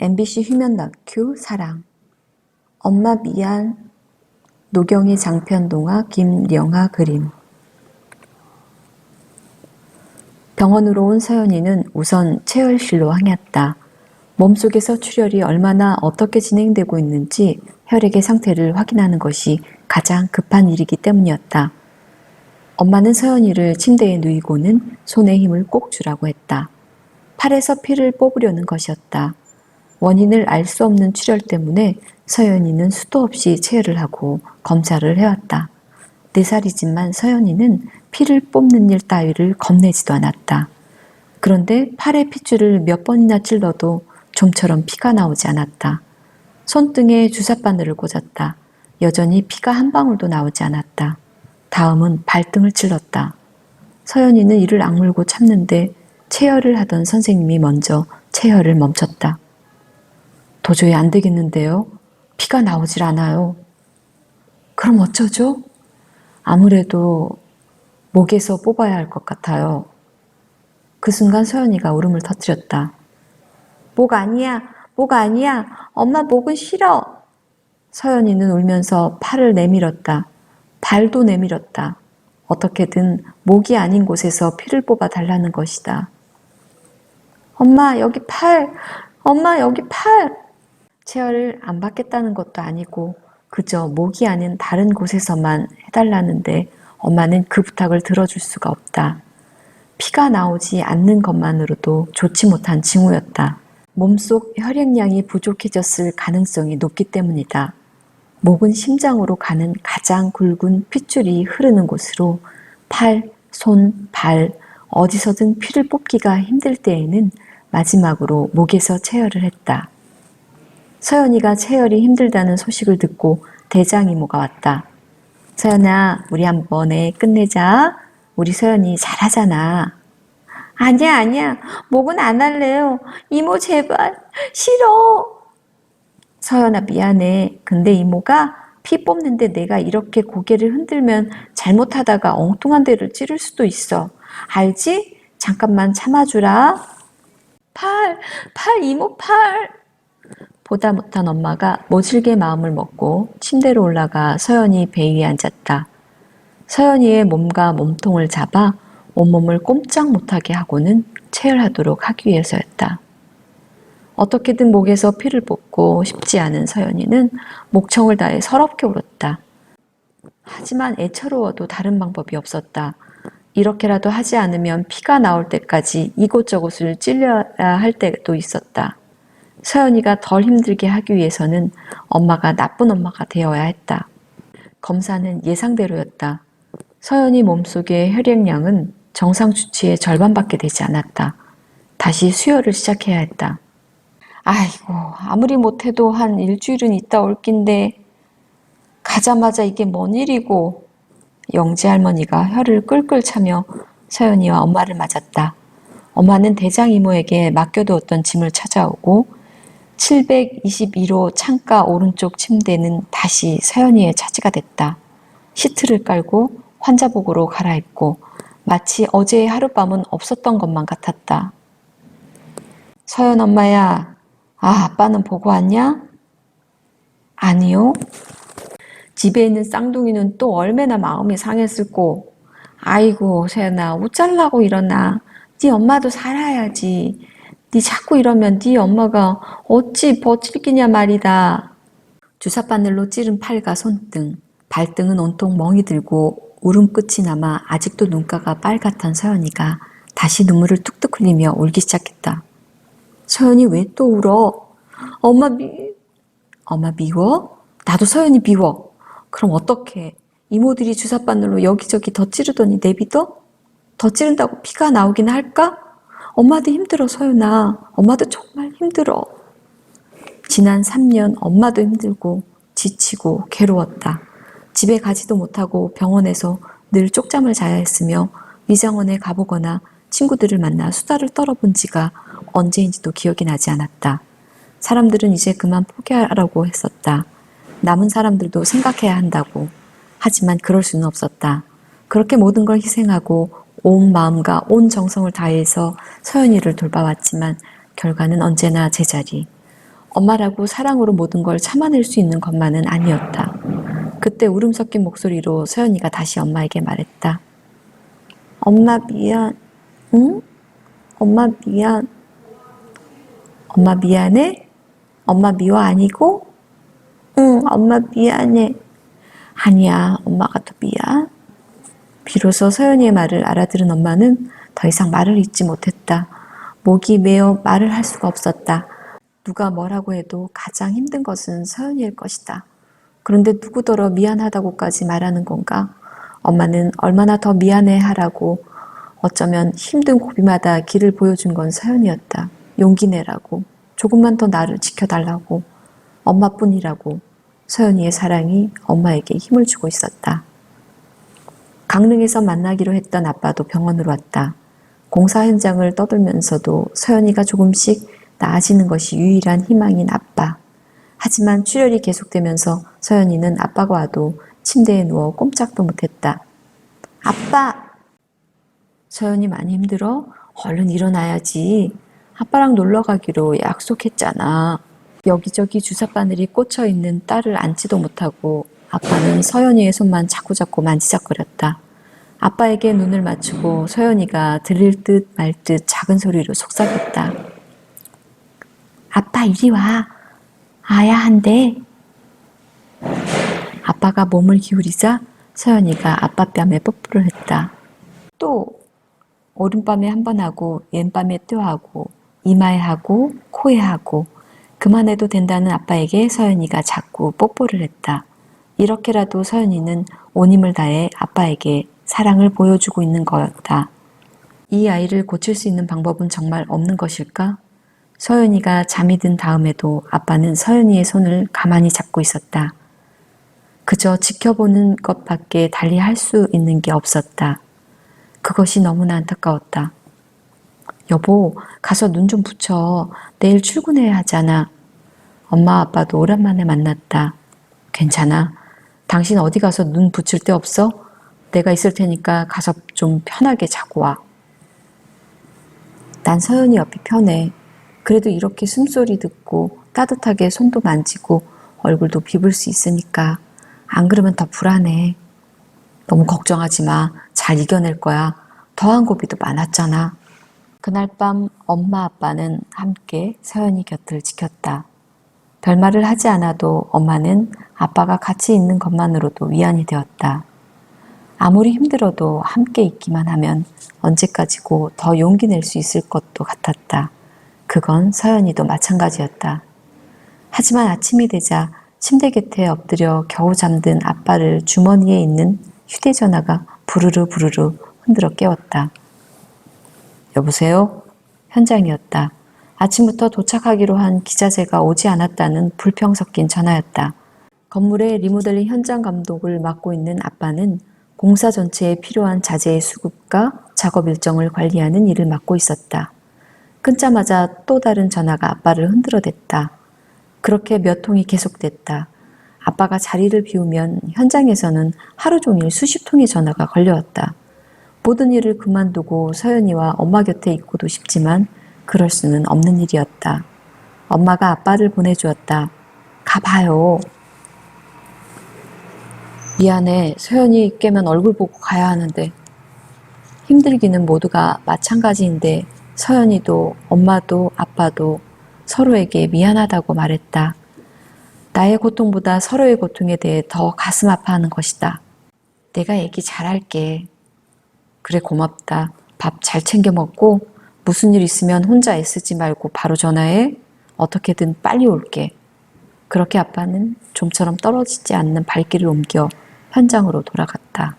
MBC 휴면 다큐 사랑. 엄마 미안. 노경희 장편 동화 김영하 그림. 병원으로 온 서연이는 우선 체열실로 향했다. 몸속에서 출혈이 얼마나 어떻게 진행되고 있는지 혈액의 상태를 확인하는 것이 가장 급한 일이기 때문이었다. 엄마는 서연이를 침대에 누이고는 손에 힘을 꼭 주라고 했다. 팔에서 피를 뽑으려는 것이었다. 원인을 알 수 없는 출혈 때문에 서연이는 수도 없이 체열을 하고 검사를 해왔다. 4살이지만 서연이는 피를 뽑는 일 따위를 겁내지도 않았다. 그런데 팔에 핏줄을 몇 번이나 찔러도 좀처럼 피가 나오지 않았다. 손등에 주사바늘을 꽂았다. 여전히 피가 한 방울도 나오지 않았다. 다음은 발등을 찔렀다. 서연이는 이를 악물고 참는데 체열을 하던 선생님이 먼저 체열을 멈췄다. 도저히 안 되겠는데요. 피가 나오질 않아요. 그럼 어쩌죠? 아무래도 목에서 뽑아야 할 것 같아요. 그 순간 서연이가 울음을 터뜨렸다. 목 아니야, 목 아니야. 엄마 목은 싫어. 서연이는 울면서 팔을 내밀었다. 발도 내밀었다. 어떻게든 목이 아닌 곳에서 피를 뽑아 달라는 것이다. 엄마 여기 팔, 엄마 여기 팔. 체열을 안 받겠다는 것도 아니고 그저 목이 아닌 다른 곳에서만 해달라는데 엄마는 그 부탁을 들어줄 수가 없다. 피가 나오지 않는 것만으로도 좋지 못한 징후였다. 몸속 혈액량이 부족해졌을 가능성이 높기 때문이다. 목은 심장으로 가는 가장 굵은 핏줄이 흐르는 곳으로 팔, 손, 발, 어디서든 피를 뽑기가 힘들 때에는 마지막으로 목에서 체열을 했다. 서연이가 체열이 힘들다는 소식을 듣고 대장이모가 왔다. 서연아, 우리 한 번에 끝내자. 우리 서연이 잘하잖아. 아니야. 목은 안 할래요. 이모 제발. 싫어. 서연아 미안해. 근데 이모가 피 뽑는데 내가 이렇게 고개를 흔들면 잘못하다가 엉뚱한 데를 찌를 수도 있어. 알지? 잠깐만 참아주라. 팔, 이모 팔. 보다 못한 엄마가 모질게 마음을 먹고 침대로 올라가 서연이 배 위에 앉았다. 서연이의 몸과 몸통을 잡아 온몸을 꼼짝 못하게 하고는 체열하도록 하기 위해서였다. 어떻게든 목에서 피를 뽑고 싶지 않은 서연이는 목청을 다해 서럽게 울었다. 하지만 애처로워도 다른 방법이 없었다. 이렇게라도 하지 않으면 피가 나올 때까지 이곳저곳을 찔려야 할 때도 있었다. 서연이가 덜 힘들게 하기 위해서는 엄마가 나쁜 엄마가 되어야 했다. 검사는 예상대로였다. 서연이 몸속의 혈액량은 정상 수치의 절반밖에 되지 않았다. 다시 수혈을 시작해야 했다. 아이고, 아무리 못해도 한 일주일은 있다 올 낀데 가자마자 이게 뭔 일이고. 영지 할머니가 혀를 끌끌 차며 서연이와 엄마를 맞았다. 엄마는 대장 이모에게 맡겨두었던 짐을 찾아오고 722호 창가 오른쪽 침대는 다시 서연이의 차지가 됐다. 시트를 깔고 환자복으로 갈아입고 마치 어제의 하룻밤은 없었던 것만 같았다. 서연 엄마야, 아빠는 보고 왔냐? 아니요. 집에 있는 쌍둥이는 또 얼마나 마음이 상했을꼬. 아이고 서연아, 웃잘라고 일어나. 네 엄마도 살아야지. 네 자꾸 이러면 네 엄마가 어찌 버틸 끼냐 말이다. 주사바늘로 찌른 팔과 손등, 발등은 온통 멍이 들고 울음 끝이 남아 아직도 눈가가 빨갛던 서연이가 다시 눈물을 뚝뚝 흘리며 울기 시작했다. 서연이 왜 또 울어? 엄마 미워? 나도 서연이 미워. 그럼 어떡해? 이모들이 주사바늘로 여기저기 더 찌르더니 내비둬? 더 찌른다고 피가 나오긴 할까? 엄마도 힘들어 서연아. 엄마도 정말 힘들어. 지난 3년 엄마도 힘들고 지치고 괴로웠다. 집에 가지도 못하고 병원에서 늘 쪽잠을 자야 했으며 위장원에 가보거나 친구들을 만나 수다를 떨어본 지가 언제인지도 기억이 나지 않았다. 사람들은 이제 그만 포기하라고 했었다. 남은 사람들도 생각해야 한다고. 하지만 그럴 수는 없었다. 그렇게 모든 걸 희생하고 온 마음과 온 정성을 다해서 서연이를 돌봐왔지만 결과는 언제나 제자리. 엄마라고 사랑으로 모든 걸 참아낼 수 있는 것만은 아니었다. 그때 울음 섞인 목소리로 서연이가 다시 엄마에게 말했다. 엄마 미안. 응? 엄마 미안. 엄마 미안해? 엄마 미워 아니고? 응, 엄마 미안해. 아니야, 엄마가 더 미안. 비로소 서연이의 말을 알아들은 엄마는 더 이상 말을 잇지 못했다. 목이 메어 말을 할 수가 없었다. 누가 뭐라고 해도 가장 힘든 것은 서연이일 것이다. 그런데 누구더러 미안하다고까지 말하는 건가? 엄마는 얼마나 더 미안해 하라고 어쩌면 힘든 고비마다 길을 보여준 건 서연이었다. 용기 내라고, 조금만 더 나를 지켜달라고, 엄마뿐이라고 서연이의 사랑이 엄마에게 힘을 주고 있었다. 강릉에서 만나기로 했던 아빠도 병원으로 왔다. 공사 현장을 떠돌면서도 서연이가 조금씩 나아지는 것이 유일한 희망인 아빠. 하지만 출혈이 계속되면서 서연이는 아빠가 와도 침대에 누워 꼼짝도 못했다. 아빠! 서연이 많이 힘들어? 얼른 일어나야지. 아빠랑 놀러 가기로 약속했잖아. 여기저기 주사바늘이 꽂혀 있는 딸을 앉지도 못하고 아빠는 서연이의 손만 자꾸자꾸 만지작거렸다. 아빠에게 눈을 맞추고 서연이가 들릴 듯 말 듯 작은 소리로 속삭였다. 아빠 이리 와. 아야 한대. 아빠가 몸을 기울이자 서연이가 아빠 뺨에 뽀뽀를 했다. 또 오른밤에 한 번 하고 왼밤에 또 하고 이마에 하고 코에 하고 그만해도 된다는 아빠에게 서연이가 자꾸 뽀뽀를 했다. 이렇게라도 서연이는 온 힘을 다해 아빠에게 사랑을 보여주고 있는 거였다. 이 아이를 고칠 수 있는 방법은 정말 없는 것일까? 서연이가 잠이 든 다음에도 아빠는 서연이의 손을 가만히 잡고 있었다. 그저 지켜보는 것밖에 달리 할 수 있는 게 없었다. 그것이 너무나 안타까웠다. 여보, 가서 눈 좀 붙여. 내일 출근해야 하잖아. 엄마 아빠도 오랜만에 만났다. 괜찮아. 당신 어디 가서 눈 붙일 데 없어? 내가 있을 테니까 가서 좀 편하게 자고 와. 난 서연이 옆이 편해. 그래도 이렇게 숨소리 듣고 따뜻하게 손도 만지고 얼굴도 비빌 수 있으니까. 안 그러면 더 불안해. 너무 걱정하지 마. 잘 이겨낼 거야. 더한 고비도 많았잖아. 그날 밤 엄마 아빠는 함께 서연이 곁을 지켰다. 별말을 하지 않아도 엄마는 아빠가 같이 있는 것만으로도 위안이 되었다. 아무리 힘들어도 함께 있기만 하면 언제까지고 더 용기 낼 수 있을 것도 같았다. 그건 서연이도 마찬가지였다. 하지만 아침이 되자 침대 곁에 엎드려 겨우 잠든 아빠를 주머니에 있는 휴대전화가 부르르 부르르 흔들어 깨웠다. 여보세요? 현장이었다. 아침부터 도착하기로 한 기자재가 오지 않았다는 불평 섞인 전화였다. 건물의 리모델링 현장 감독을 맡고 있는 아빠는 공사 전체에 필요한 자재의 수급과 작업 일정을 관리하는 일을 맡고 있었다. 끊자마자 또 다른 전화가 아빠를 흔들어댔다. 그렇게 몇 통이 계속됐다. 아빠가 자리를 비우면 현장에서는 하루 종일 수십 통의 전화가 걸려왔다. 모든 일을 그만두고 서연이와 엄마 곁에 있고도 싶지만 그럴 수는 없는 일이었다. 엄마가 아빠를 보내주었다. 가봐요. 미안해. 서연이 깨면 얼굴 보고 가야 하는데. 힘들기는 모두가 마찬가지인데 서연이도 엄마도 아빠도 서로에게 미안하다고 말했다. 나의 고통보다 서로의 고통에 대해 더 가슴 아파하는 것이다. 내가 얘기 잘할게. 그래 고맙다. 밥 잘 챙겨 먹고 무슨 일 있으면 혼자 애쓰지 말고 바로 전화해. 어떻게든 빨리 올게. 그렇게 아빠는 좀처럼 떨어지지 않는 발길을 옮겨 현장으로 돌아갔다.